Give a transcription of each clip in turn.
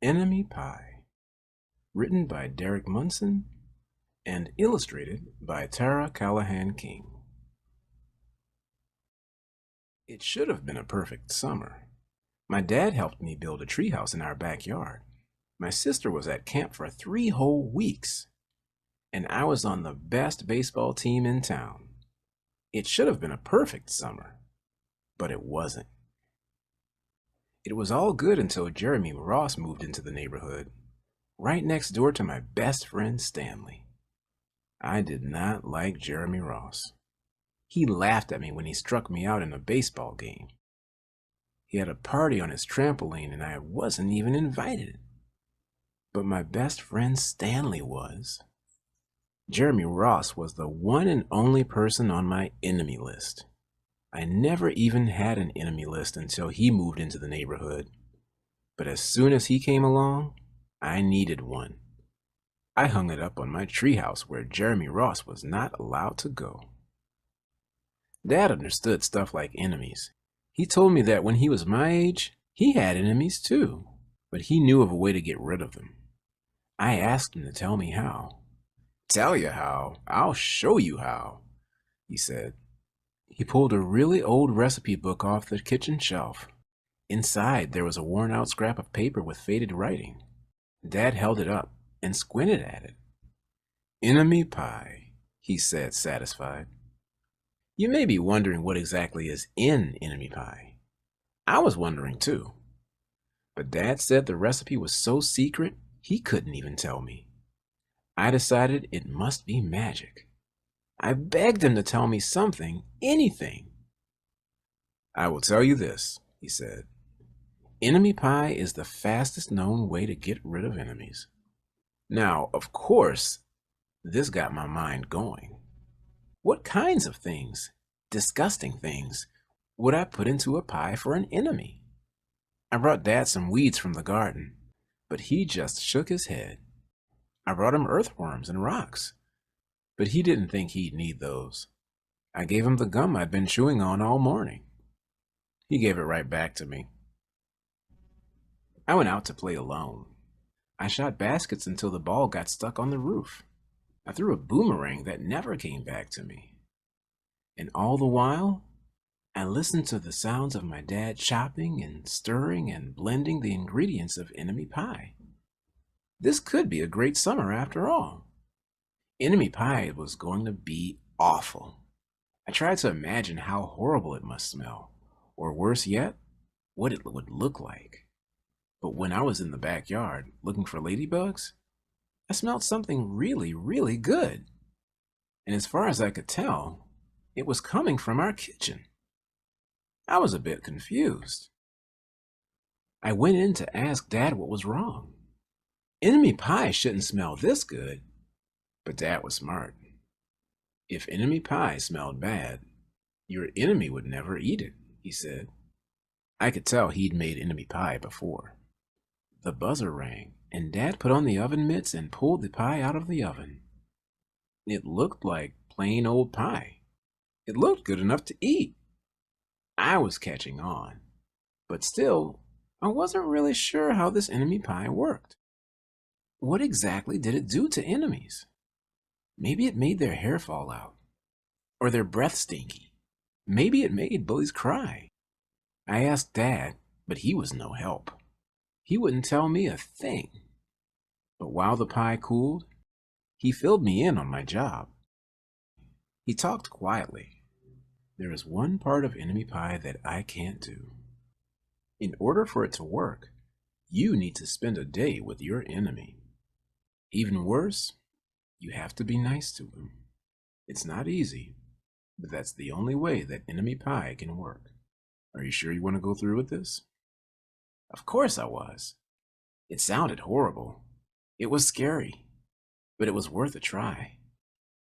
Enemy Pie, written by Derek Munson and illustrated by Tara Callahan King. It should have been a perfect summer. My dad helped me build a treehouse in our backyard. My sister was at camp for 3 whole weeks, and I was on the best baseball team in town. It should have been a perfect summer, but it wasn't. It was all good until Jeremy Ross moved into the neighborhood, right next door to my best friend Stanley. I did not like Jeremy Ross. He laughed at me when he struck me out in a baseball game. He had a party on his trampoline and I wasn't even invited. But my best friend Stanley was. Jeremy Ross was the one and only person on my enemy list. I never even had an enemy list until he moved into the neighborhood. But as soon as he came along, I needed one. I hung it up on my treehouse where Jeremy Ross was not allowed to go. Dad understood stuff like enemies. He told me that when he was my age, he had enemies too, but he knew of a way to get rid of them. I asked him to tell me how. "Tell you how? I'll show you how," he said. He pulled a really old recipe book off the kitchen shelf. Inside, there was a worn-out scrap of paper with faded writing. Dad held it up and squinted at it. "Enemy pie," he said, satisfied. You may be wondering what exactly is in enemy pie. I was wondering too. But Dad said the recipe was so secret, he couldn't even tell me. I decided it must be magic. I begged him to tell me something, anything. "I will tell you this," he said. "Enemy pie is the fastest known way to get rid of enemies." Now, of course, this got my mind going. What kinds of things, disgusting things, would I put into a pie for an enemy? I brought Dad some weeds from the garden, but he just shook his head. I brought him earthworms and rocks, but he didn't think he'd need those. I gave him the gum I'd been chewing on all morning. He gave it right back to me. I went out to play alone. I shot baskets until the ball got stuck on the roof. I threw a boomerang that never came back to me. And all the while, I listened to the sounds of my dad chopping and stirring and blending the ingredients of enemy pie. This could be a great summer after all. Enemy pie was going to be awful. I tried to imagine how horrible it must smell, or worse yet, what it would look like. But when I was in the backyard looking for ladybugs, I smelled something really, really good. And as far as I could tell, it was coming from our kitchen. I was a bit confused. I went in to ask Dad what was wrong. Enemy pie shouldn't smell this good. But Dad was smart. If enemy pie smelled bad, your enemy would never eat it, he said. I could tell he'd made enemy pie before. The buzzer rang, and Dad put on the oven mitts and pulled the pie out of the oven. It looked like plain old pie. It looked good enough to eat. I was catching on, but still, I wasn't really sure how this enemy pie worked. What exactly did it do to enemies? Maybe it made their hair fall out, or their breath stinky. Maybe it made bullies cry. I asked Dad, but he was no help. He wouldn't tell me a thing. But while the pie cooled, he filled me in on my job. He talked quietly. There is one part of enemy pie that I can't do. In order for it to work, you need to spend a day with your enemy. Even worse, you have to be nice to him. It's not easy, but that's the only way that enemy pie can work. Are you sure you want to go through with this? Of course I was. It sounded horrible. It was scary, but it was worth a try.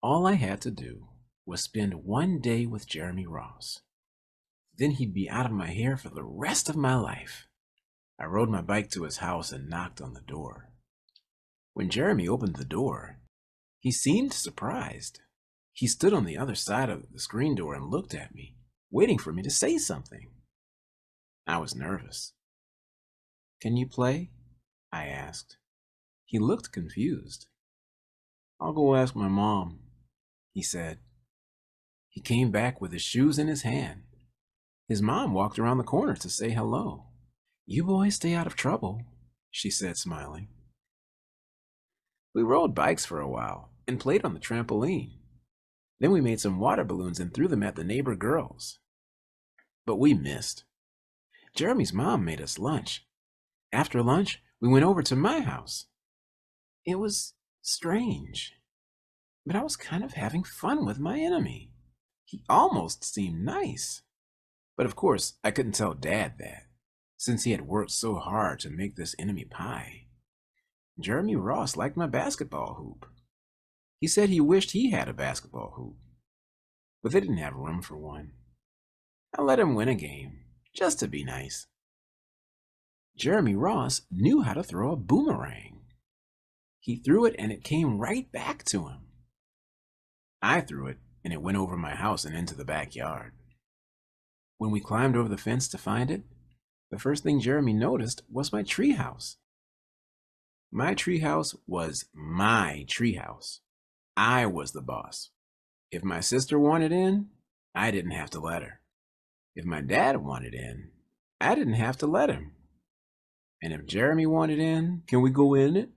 All I had to do was spend one day with Jeremy Ross. Then he'd be out of my hair for the rest of my life. I rode my bike to his house and knocked on the door. When Jeremy opened the door, he seemed surprised. He stood on the other side of the screen door and looked at me, waiting for me to say something. I was nervous. "Can you play?" I asked. He looked confused. I'll go ask my mom, he said. He came back with his shoes in his hand. His mom walked around the corner to say hello. You boys stay out of trouble, she said, smiling. We rode bikes for a while and played on the trampoline. Then we made some water balloons and threw them at the neighbor girls. But we missed. Jeremy's mom made us lunch. After lunch, we went over to my house. It was strange, but I was kind of having fun with my enemy. He almost seemed nice. But of course, I couldn't tell Dad that, since he had worked so hard to make this enemy pie. Jeremy Ross liked my basketball hoop. He said he wished he had a basketball hoop, but they didn't have room for one. I let him win a game, just to be nice. Jeremy Ross knew how to throw a boomerang. He threw it and it came right back to him. I threw it and it went over my house and into the backyard. When we climbed over the fence to find it, the first thing Jeremy noticed was my treehouse. My treehouse was my treehouse. I was the boss. If my sister wanted in, I didn't have to let her. If my dad wanted in, I didn't have to let him. And if Jeremy wanted in, can we go in it?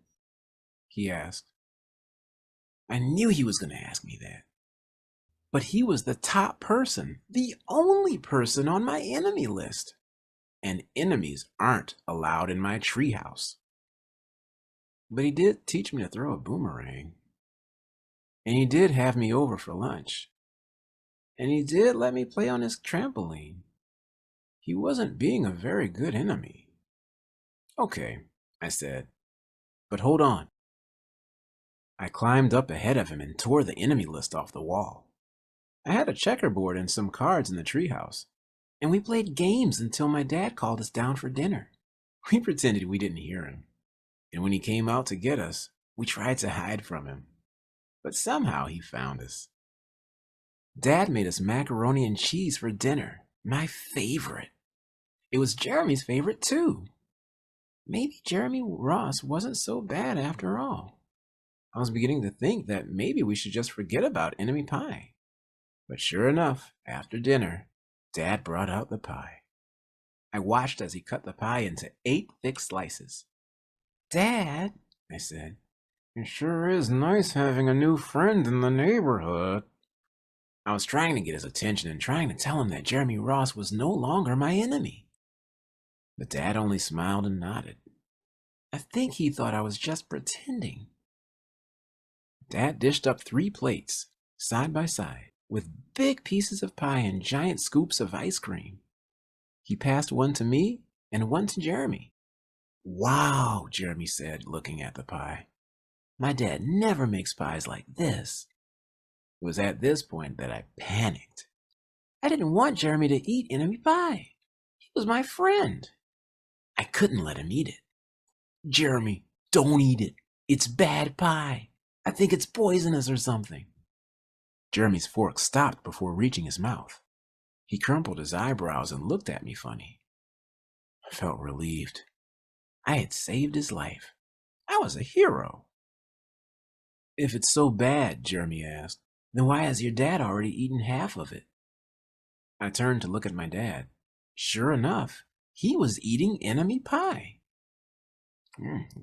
He asked. I knew he was going to ask me that. But he was the top person, the only person on my enemy list. And enemies aren't allowed in my treehouse. But he did teach me to throw a boomerang. And he did have me over for lunch. And he did let me play on his trampoline. He wasn't being a very good enemy. Okay, I said, but hold on. I climbed up ahead of him and tore the enemy list off the wall. I had a checkerboard and some cards in the treehouse, and we played games until my dad called us down for dinner. We pretended we didn't hear him, and when he came out to get us, we tried to hide from him, but somehow he found us. Dad made us macaroni and cheese for dinner, my favorite. It was Jeremy's favorite too. Maybe Jeremy Ross wasn't so bad after all. I was beginning to think that maybe we should just forget about enemy pie. But sure enough, after dinner, Dad brought out the pie. I watched as he cut the pie into 8 thick slices. Dad, I said, it sure is nice having a new friend in the neighborhood. I was trying to get his attention and trying to tell him that Jeremy Ross was no longer my enemy. But Dad only smiled and nodded. I think he thought I was just pretending. Dad dished up 3 plates, side by side, with big pieces of pie and giant scoops of ice cream. He passed one to me and one to Jeremy. Wow, Jeremy said, looking at the pie. My dad never makes pies like this. It was at this point that I panicked. I didn't want Jeremy to eat enemy pie. He was my friend. I couldn't let him eat it. Jeremy, don't eat it. It's bad pie. I think it's poisonous or something. Jeremy's fork stopped before reaching his mouth. He crumpled his eyebrows and looked at me funny. I felt relieved. I had saved his life. I was a hero. If it's so bad, Jeremy asked, then why has your dad already eaten half of it? I turned to look at my dad. Sure enough, he was eating enemy pie.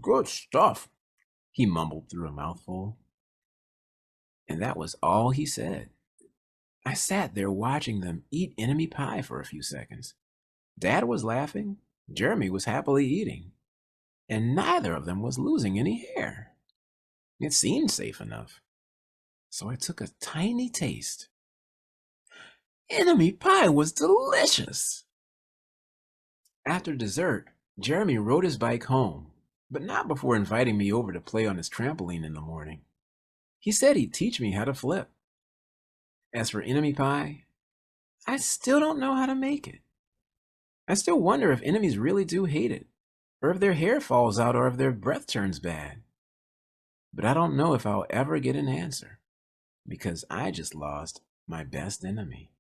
Good stuff, he mumbled through a mouthful. And that was all he said. I sat there watching them eat enemy pie for a few seconds. Dad was laughing, Jeremy was happily eating, and neither of them was losing any hair. It seemed safe enough. So I took a tiny taste. Enemy pie was delicious. After dessert, Jeremy rode his bike home, but not before inviting me over to play on his trampoline in the morning. He said he'd teach me how to flip. As for enemy pie, I still don't know how to make it. I still wonder if enemies really do hate it, or if their hair falls out, or if their breath turns bad. But I don't know if I'll ever get an answer, because I just lost my best enemy.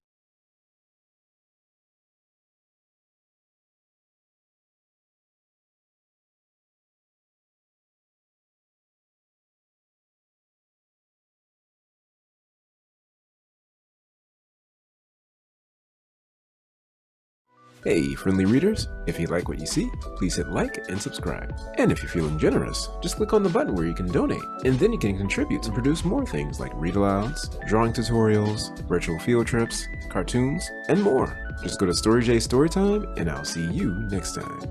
Hey, friendly readers, if you like what you see, please hit like and subscribe. And if you're feeling generous, just click on the button where you can donate, and then you can contribute to produce more things like read-alouds, drawing tutorials, virtual field trips, cartoons, and more. Just go to StoryJ Storytime, and I'll see you next time.